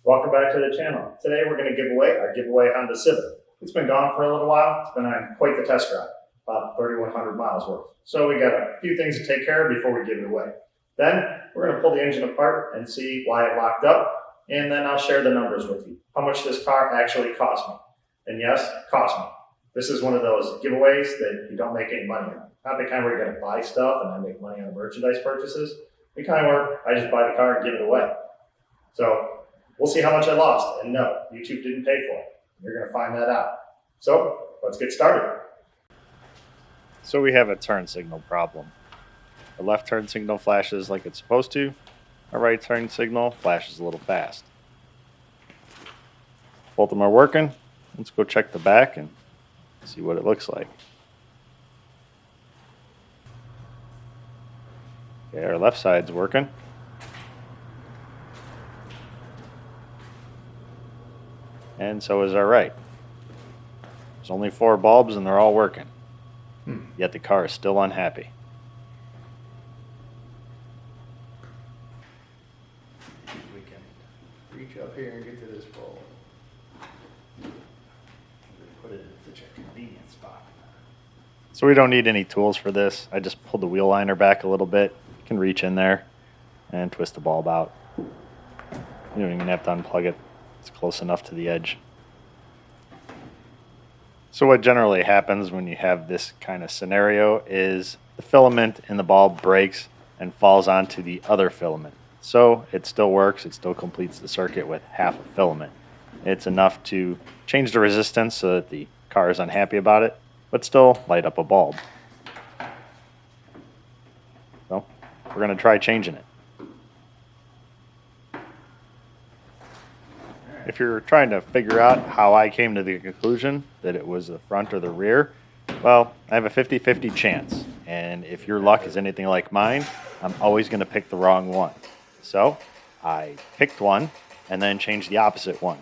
Welcome back to the channel. Today we're going to give away our giveaway Honda Civic. It's been gone for a little while. It's been on quite the test drive, about 3,100 miles worth. So we got a few things to take care of before we give it away. Then we're going to pull the engine apart and see why it locked up, and then I'll share the numbers with you. How much this car actually cost me. And yes, it cost me. This is one of those giveaways that you don't make any money on. Not the kind where you're going to buy stuff and then make money on merchandise purchases. The kind where I just buy the car and give it away. So we'll see how much I lost, and no, YouTube didn't pay for it. You're going to find that out. So let's get started. So we have a turn signal problem. The left turn signal flashes like it's supposed to. Our right turn signal flashes a little fast. Both of them are working. Let's go check the back and see what it looks like. Okay, our left side's working. And so is our right. There's only 4 bulbs and they're all working. Yet the car is still unhappy. We can reach up here and get to this bulb. Put it in such a convenient spot. So we don't need any tools for this. I just pulled the wheel liner back a little bit. You can reach in there and twist the bulb out. You don't even have to unplug it. It's close enough to the edge. So what generally happens when you have this kind of scenario is the filament in the bulb breaks and falls onto the other filament. So it still works, it still completes the circuit with half a filament. It's enough to change the resistance so that the car is unhappy about it, but still light up a bulb. So we're going to try changing it. If you're trying to figure out how I came to the conclusion that it was the front or the rear, well, I have a 50-50 chance. And if your luck is anything like mine, I'm always going to pick the wrong one. So I picked one and then changed the opposite one.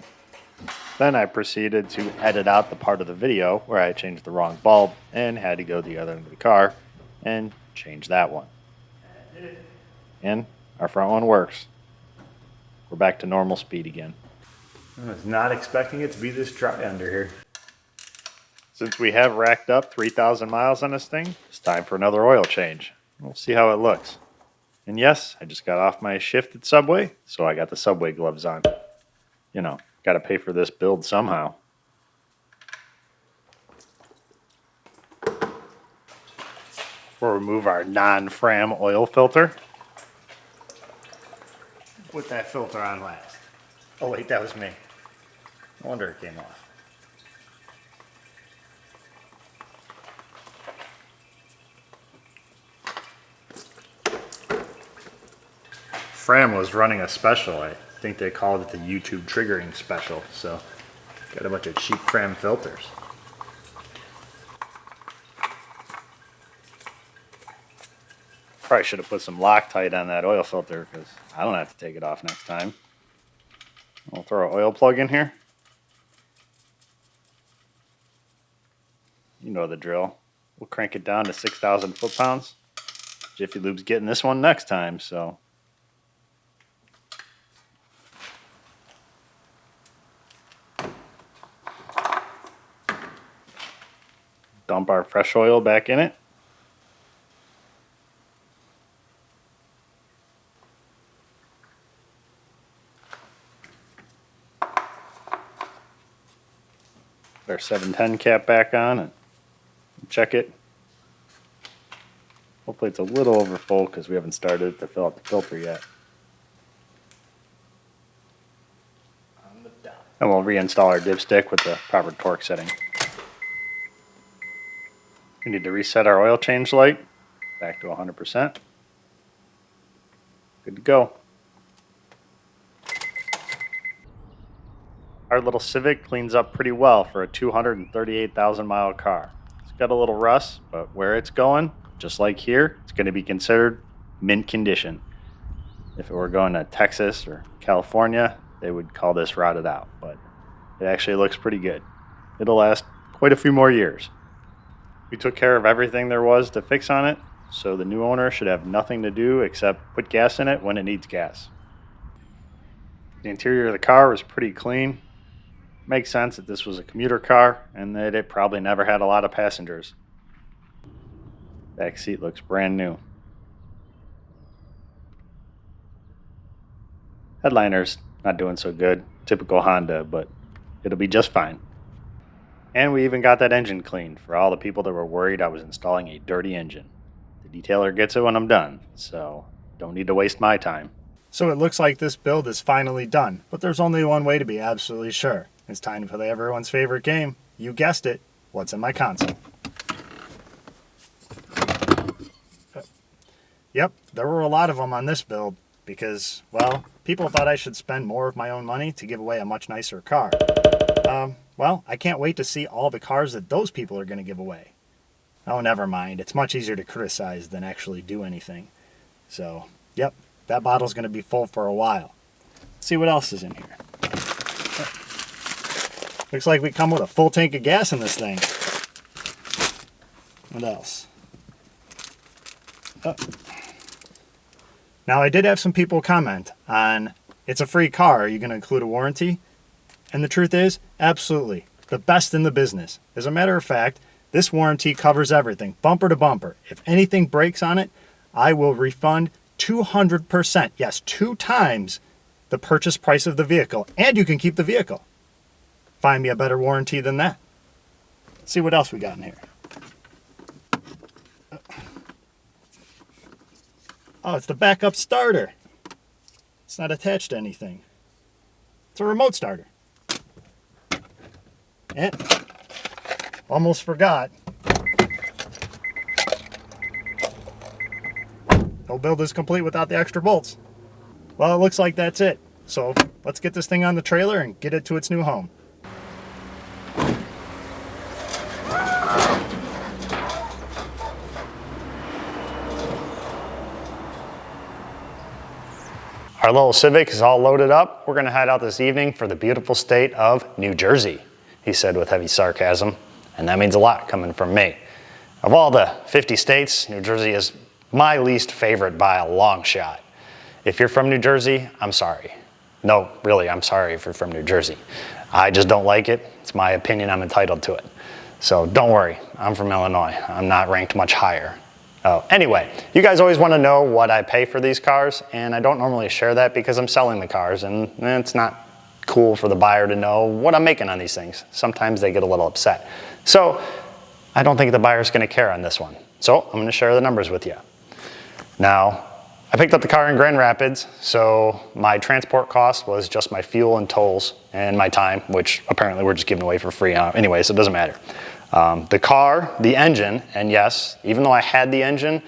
Then I proceeded to edit out the part of the video where I changed the wrong bulb and had to go to the other end of the car and change that one. And our front one works. We're back to normal speed again. I was not expecting it to be this dry under here. Since we have racked up 3,000 miles on this thing, it's time for another oil change. We'll see how it looks. And yes, I just got off my shift at Subway, so I got the Subway gloves on. You know, got to pay for this build somehow. We'll remove our non-Fram oil filter. Put that filter on last. Oh wait, that was me. No wonder it came off. Fram was running a special. I think they called it the YouTube triggering special. So got a bunch of cheap Fram filters. Probably should have put some Loctite on that oil filter because I don't have to take it off next time. We'll throw an oil plug in here. You know the drill. We'll crank it down to 6,000 foot-pounds. Jiffy Lube's getting this one next time, so. Dump our fresh oil back in it. Put our 710 cap back on and check it. Hopefully it's a little over full because we haven't started to fill out the filter yet. And we'll reinstall our dipstick with the proper torque setting. We need to reset our oil change light back to 100%. Good to go. Our little Civic cleans up pretty well for a 238,000 mile car. It's got a little rust, but where it's going, just like here, it's going to be considered mint condition. If it were going to Texas or California, they would call this rotted out, but it actually looks pretty good. It'll last quite a few more years. We took care of everything there was to fix on it, so the new owner should have nothing to do except put gas in it when it needs gas. The interior of the car was pretty clean. Makes sense that this was a commuter car and that it probably never had a lot of passengers. Back seat looks brand new. Headliner's not doing so good. Typical Honda, but it'll be just fine. And we even got that engine cleaned for all the people that were worried I was installing a dirty engine. The detailer gets it when I'm done, so don't need to waste my time. So it looks like this build is finally done, but there's only one way to be absolutely sure. It's time to play everyone's favorite game. You guessed it. What's in my console? Yep, there were a lot of them on this build because, well, people thought I should spend more of my own money to give away a much nicer car. Well, I can't wait to see all the cars that those people are going to give away. Oh, never mind. It's much easier to criticize than actually do anything. So, yep, that bottle's going to be full for a while. Let's see what else is in here. Looks like we come with a full tank of gas in this thing. What else? Oh. Now, I did have some people comment on, it's a free car, are you going to include a warranty? And the truth is, absolutely. The best in the business. As a matter of fact, this warranty covers everything, bumper to bumper. If anything breaks on it, I will refund 200%. Yes, 2 times the purchase price of the vehicle. And you can keep the vehicle. Find me a better warranty than that. Let's see what else we got in here. Oh, it's the backup starter. It's not attached to anything. It's a remote starter. And almost forgot. No build is complete without the extra bolts. Well, it looks like that's it. So let's get this thing on the trailer and get it to its new home. Our little Civic is all loaded up. We're gonna head out this evening for the beautiful state of New Jersey, he said with heavy sarcasm, and that means a lot coming from me. Of all the 50 states, New Jersey is my least favorite by a long shot. If you're from New Jersey, I'm sorry. No, really, I'm sorry if you're from New Jersey. I just don't like it. It's my opinion, I'm entitled to it. So don't worry, I'm from Illinois. I'm not ranked much higher. Oh, anyway, you guys always want to know what I pay for these cars, and I don't normally share that because I'm selling the cars, and it's not cool for the buyer to know what I'm making on these things. Sometimes they get a little upset. So I don't think the buyer's going to care on this one. So I'm going to share the numbers with you. Now, I picked up the car in Grand Rapids, so my transport cost was just my fuel and tolls and my time, which apparently we're just giving away for free anyway, so it doesn't matter. The car, the engine, and yes, even though I had the engine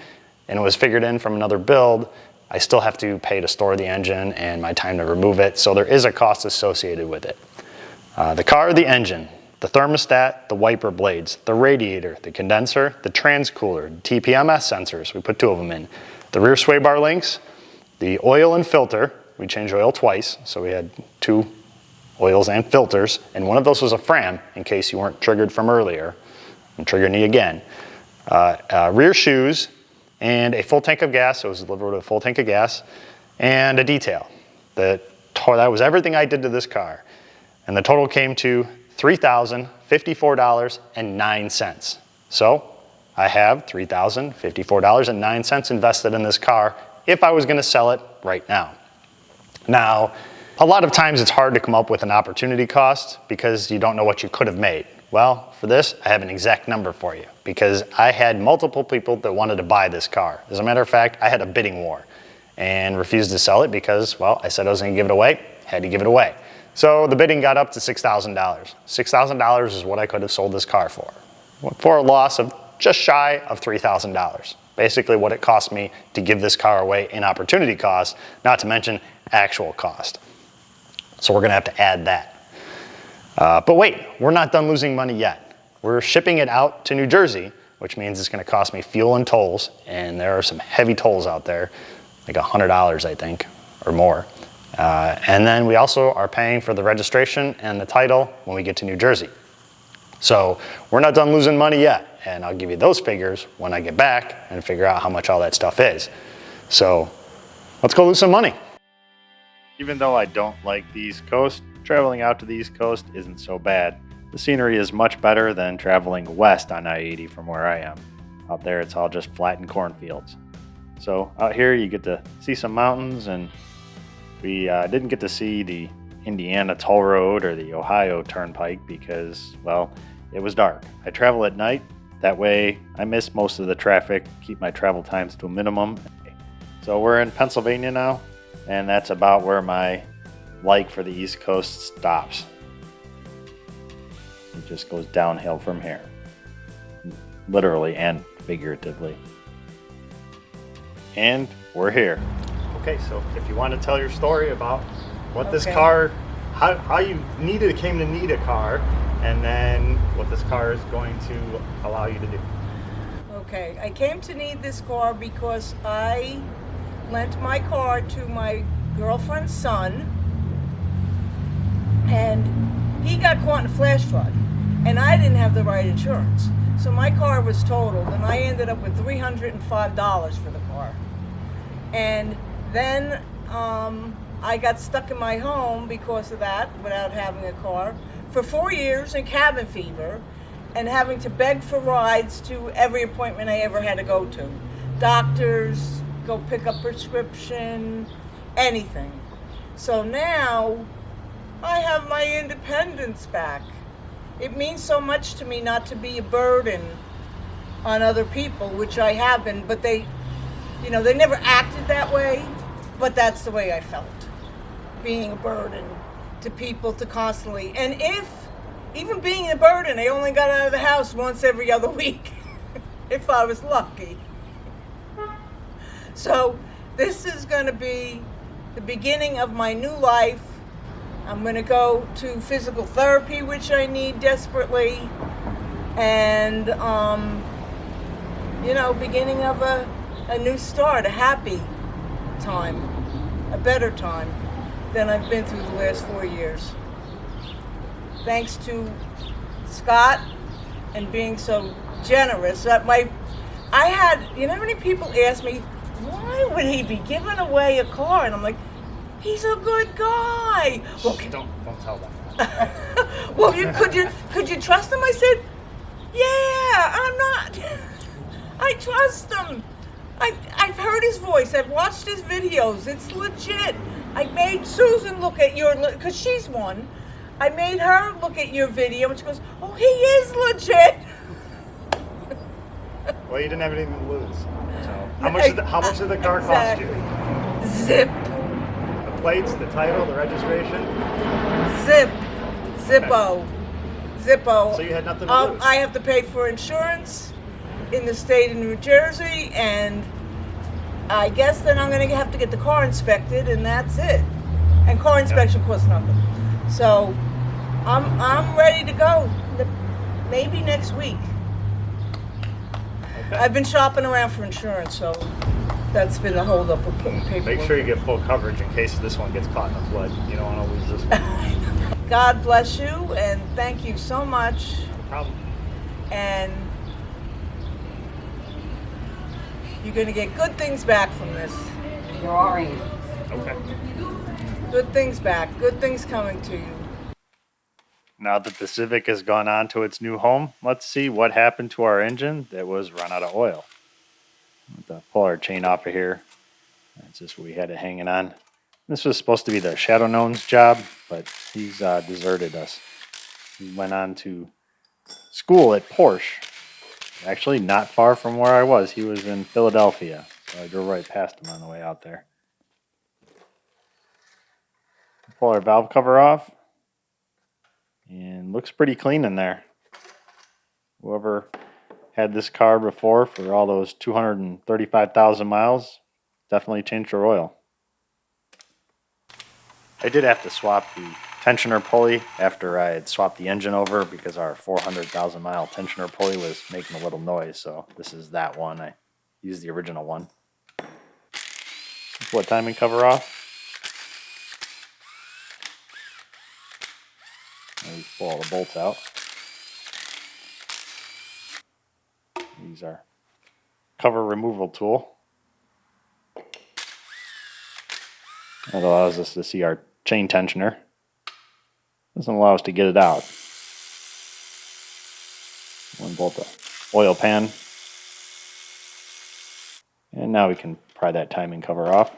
and it was figured in from another build, I still have to pay to store the engine and my time to remove it, so there is a cost associated with it. The car, the engine, the thermostat, the wiper blades, the radiator, the condenser, the transcooler, the TPMS sensors, we put 2 of them in, the rear sway bar links, the oil and filter, we changed oil twice, so we had 2 oils and filters, and one of those was a Fram, in case you weren't triggered from earlier. I'm triggering you again. Rear shoes, and a full tank of gas, so it was delivered with a full tank of gas, and a detail. That was everything I did to this car. And the total came to $3,054.09. So I have $3,054.09 invested in this car if I was gonna sell it right now. Now, a lot of times it's hard to come up with an opportunity cost because you don't know what you could have made. Well, for this, I have an exact number for you because I had multiple people that wanted to buy this car. As a matter of fact, I had a bidding war and refused to sell it because, well, I said I was gonna give it away, had to give it away. So the bidding got up to $6,000. $6,000 is what I could have sold this car for a loss of just shy of $3,000. Basically what it cost me to give this car away in opportunity cost, not to mention actual cost. So we're gonna have to add that. But wait, we're not done losing money yet. We're shipping it out to New Jersey, which means it's gonna cost me fuel and tolls, and there are some heavy tolls out there, like $100 I think, or more. And then we also are paying for the registration and the title when we get to New Jersey. So we're not done losing money yet, and I'll give you those figures when I get back and figure out how much all that stuff is. So let's go lose some money. Even though I don't like the East Coast, traveling out to the East Coast isn't so bad. The scenery is much better than traveling west on I-80 from where I am. Out there, it's all just flat and cornfields. So out here, you get to see some mountains, and we didn't get to see the Indiana Toll Road or the Ohio Turnpike because, well, it was dark. I travel at night. That way, I miss most of the traffic, keep my travel times to a minimum. So we're in Pennsylvania now, and that's about where my like for the East Coast stops. It just goes downhill from here, literally and figuratively. And we're here. Okay, so if you want to tell your story about what this Okay. car, how you came to need a car, and then what this car is going to allow you to do. Okay, I came to need this car because I lent my car to my girlfriend's son, and he got caught in a flash flood, and I didn't have the right insurance. So my car was totaled, and I ended up with $305 for the car. And then I got stuck in my home because of that, without having a car, for 4 years in cabin fever, and having to beg for rides to every appointment I ever had to go to. Doctors, go pick up prescription, anything. So now I have my independence back. It means so much to me not to be a burden on other people, which I have been, but they never acted that way, but that's the way I felt. Being a burden to people to constantly, and even being a burden, I only got out of the house once every other week, if I was lucky. So this is going to be the beginning of my new life. I'm going to go to physical therapy, which I need desperately, and beginning of a new start, a happy time, a better time than I've been through the last 4 years. Thanks to Scott and being so generous. You know how many people ask me, why would he be giving away a car? And I'm like, he's a good guy. Well, Don't tell them that. well, could you trust him? I said, yeah, I'm not. I trust him. I've heard his voice. I've watched his videos. It's legit. I made Susan look at because she's one. I made her look at your video, and she goes, oh, he is legit. Well, you didn't have anything to lose. So how much did the car cost you? Zip. The plates, the title, the registration. Zippo. So you had nothing to lose. I have to pay for insurance in the state of New Jersey, and I guess then I'm going to have to get the car inspected, and that's it. And car inspection costs nothing. So I'm ready to go. Maybe next week. Okay. I've been shopping around for insurance, so that's been a hold up of putting paperwork. Make sure you get full coverage in case this one gets caught in a flood. You don't want to lose this one. God bless you, and thank you so much. No problem. And you're going to get good things back from this. Okay. Good things back. Good things coming to you. Now that the Civic has gone on to its new home, let's see what happened to our engine that was run out of oil. We'll pull our chain off of here. That's just we had it hanging on. This was supposed to be the Shadow Gnome's job, but he's deserted us. He went on to school at Porsche. Actually, not far from where I was. He was in Philadelphia, so I drove right past him on the way out there. Pull our valve cover off. And looks pretty clean in there. Whoever had this car before for all those 235,000 miles definitely changed their oil. I did have to swap the tensioner pulley after I had swapped the engine over because our 400,000 mile tensioner pulley was making a little noise. So this is that one. I used the original one. Pull the timing cover off. And pull all the bolts out. Use our cover removal tool. That allows us to see our chain tensioner. Doesn't allow us to get it out. Unbolt the oil pan. And now we can pry that timing cover off.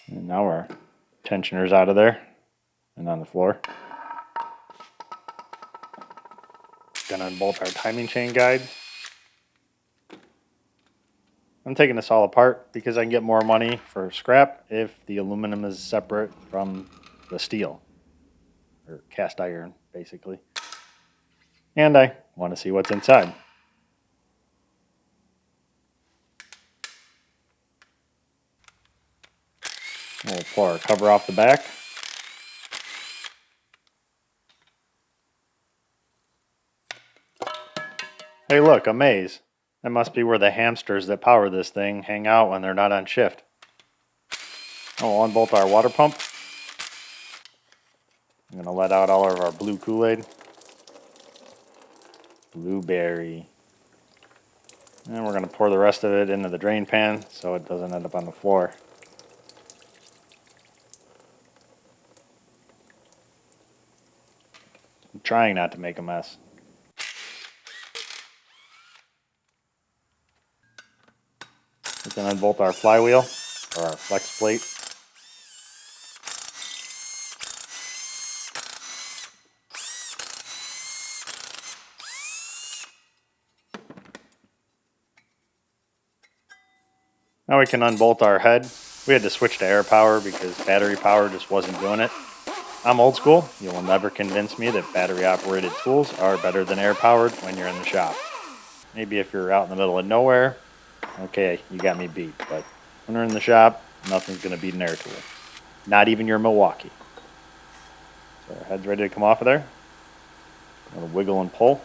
And now our tensioner's out of there and on the floor. Gonna unbolt our timing chain guide. I'm taking this all apart because I can get more money for scrap if the aluminum is separate from the steel, or cast iron, basically. And I want to see what's inside. We'll pull our cover off the back. Hey look, a maze. That must be where the hamsters that power this thing hang out when they're not on shift. We'll unbolt our water pump. I'm going to let out all of our blue Kool-Aid. Blueberry. And we're going to pour the rest of it into the drain pan so it doesn't end up on the floor. I'm trying not to make a mess. We can unbolt our flywheel, or our flex plate. Now we can unbolt our head. We had to switch to air power because battery power just wasn't doing it. I'm old school. You will never convince me that battery operated tools are better than air powered when you're in the shop. Maybe if you're out in the middle of nowhere, okay, you got me beat. But when we're in the shop, nothing's going to beat an air tool. Not even your Milwaukee. So our head's ready to come off of there. I'm going to wiggle and pull.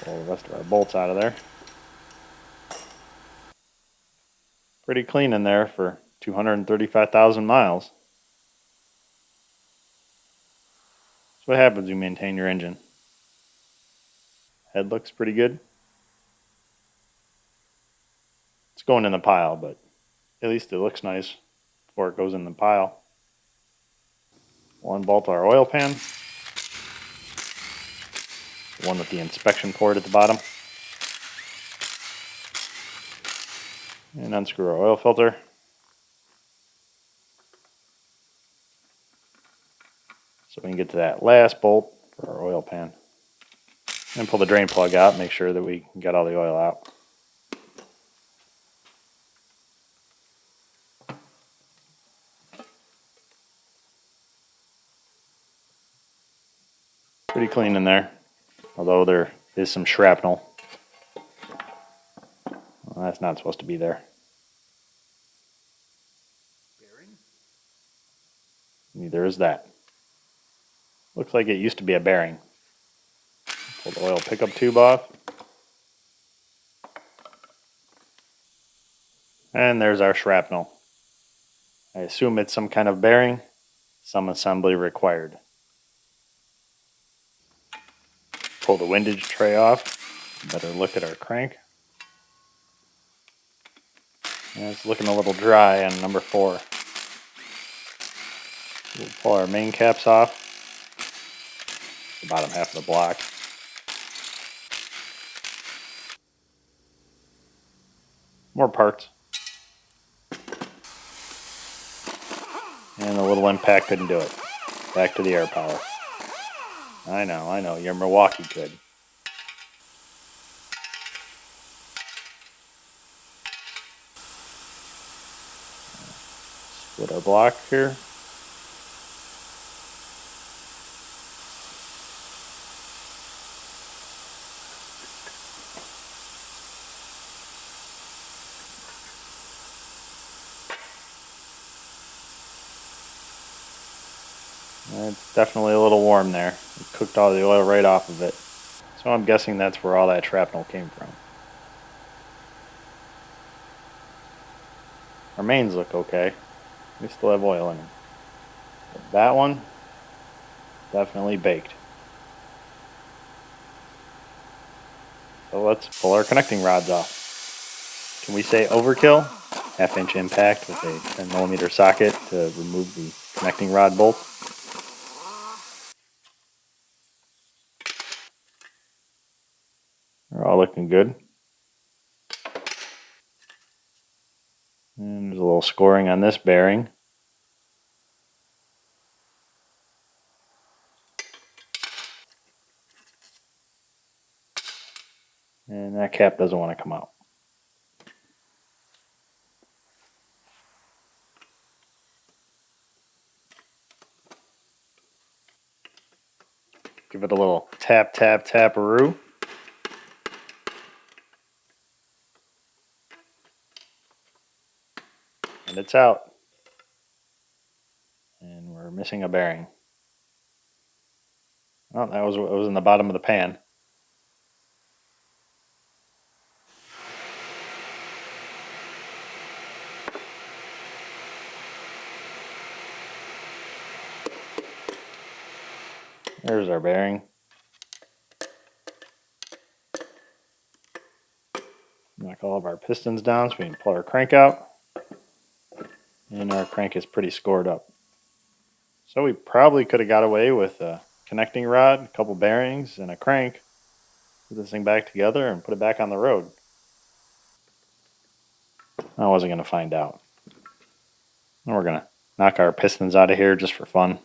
Pull the rest of our bolts out of there. Pretty clean in there for 235,000 miles. That's what happens when you maintain your engine. Head looks pretty good. It's going in the pile, but at least it looks nice before it goes in the pile. We'll unbolt our oil pan. The one with the inspection port at the bottom. And unscrew our oil filter. So we can get to that last bolt for our oil pan. And pull the drain plug out, make sure that we get all the oil out. Pretty clean in there, although there is some shrapnel. Well, that's not supposed to be there. Neither is that. Looks like it used to be a bearing. Pull the oil pickup tube off. And there's our shrapnel. I assume it's some kind of bearing, some assembly required. Pull the windage tray off. Better look at our crank. And it's looking a little dry on number 4. We'll pull our main caps off. The bottom half of the block. More parts. And a little impact couldn't do it. Back to the air power. I know, your Milwaukee could. Split our block here. It's definitely a little warm there. It cooked all the oil right off of it. So I'm guessing that's where all that shrapnel came from. Our mains look okay. We still have oil in them. But that one, definitely baked. So let's pull our connecting rods off. Can we say overkill? 1/2 inch impact with a 10mm socket to remove the connecting rod bolt. They're all looking good. And there's a little scoring on this bearing. And that cap doesn't want to come out. Give it a little tap, tap, taparoo. And it's out. And we're missing a bearing. Oh, that was what was in the bottom of the pan. There's our bearing. Knock all of our pistons down so we can pull our crank out. And our crank is pretty scored up. So we probably could have got away with a connecting rod, a couple bearings, and a crank. Put this thing back together and put it back on the road. I wasn't going to find out. And we're going to knock our pistons out of here just for fun.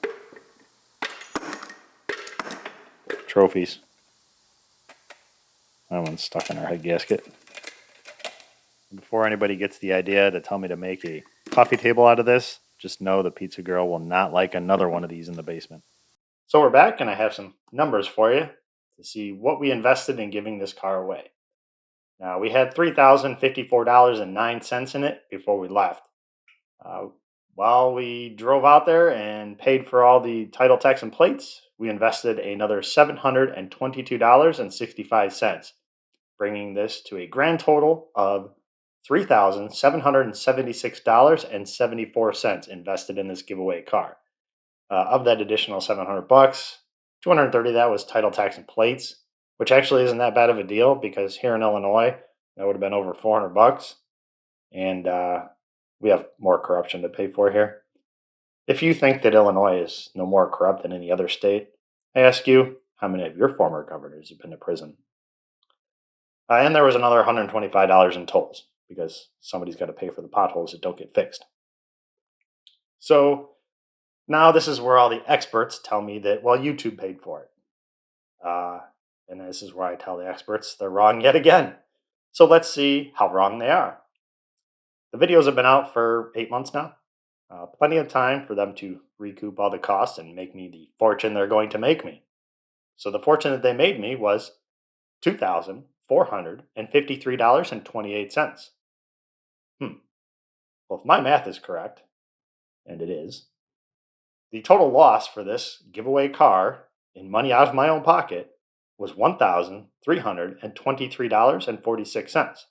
Trophies. That one's stuck in our head gasket. Before anybody gets the idea to tell me to make a coffee table out of this, just know the pizza girl will not like another one of these in the basement. So we're back, and I have some numbers for you to see what we invested in giving this car away. Now, we had $3,054.09 in it before we left. While we drove out there and paid for all the title, tax, and plates, we invested another $722.65, bringing this to a grand total of $3,776.74 invested in this giveaway car. Of that additional $700, 230 of that was title, tax, and plates, which actually isn't that bad of a deal because here in Illinois, that would have been over $400. And we have more corruption to pay for here. If you think that Illinois is no more corrupt than any other state, I ask you, how many of your former governors have been to prison? And there was another $125 in tolls because somebody's got to pay for the potholes that don't get fixed. So now this is where all the experts tell me that, well, YouTube paid for it. And this is where I tell the experts they're wrong yet again. So let's see how wrong they are. The videos have been out for 8 months now. Plenty of time for them to recoup all the costs and make me the fortune they're going to make me. So the fortune that they made me was $2,453.28. Well, if my math is correct, and it is, the total loss for this giveaway car in money out of my own pocket was $1,323.46.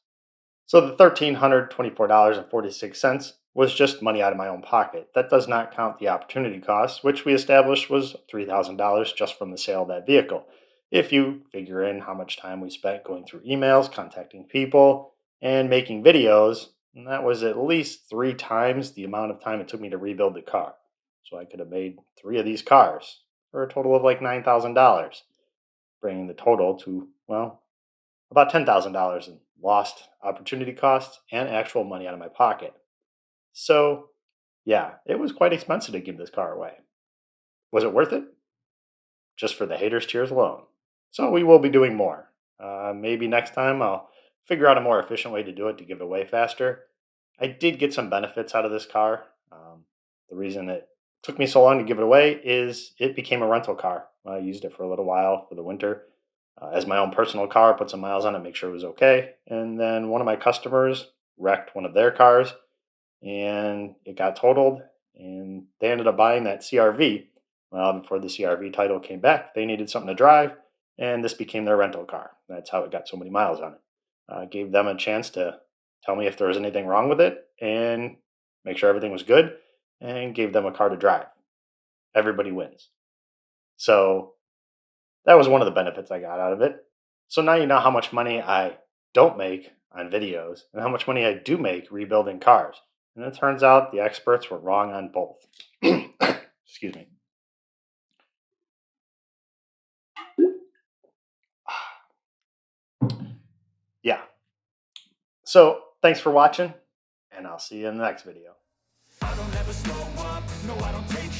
So the $1,324.46 was just money out of my own pocket. That does not count the opportunity cost, which we established was $3,000 just from the sale of that vehicle. If you figure in how much time we spent going through emails, contacting people, and making videos, that was at least 3 times the amount of time it took me to rebuild the car. So I could have made 3 of these cars for a total of like $9,000, bringing the total to, well, about $10,000 in lost opportunity costs and actual money out of my pocket. So, yeah, it was quite expensive to give this car away. Was it worth it? Just for the haters' cheers alone. So we will be doing more. Maybe next time I'll figure out a more efficient way to do it to give it away faster. I did get some benefits out of this car. The reason it took me so long to give it away is it became a rental car. I used it for a little while for the winter as my own personal car, put some miles on it, make sure it was okay. And then one of my customers wrecked one of their cars and it got totaled and they ended up buying that CRV. Well, before the CRV title came back, they needed something to drive and this became their rental car. That's how it got so many miles on it. Gave them a chance to tell me if there was anything wrong with it and make sure everything was good and gave them a car to drive. Everybody wins. So that was one of the benefits I got out of it. So now you know how much money I don't make on videos and how much money I do make rebuilding cars. And it turns out the experts were wrong on both. Excuse me. Yeah. So thanks for watching, and I'll see you in the next video. I don't ever slow up, no I don't take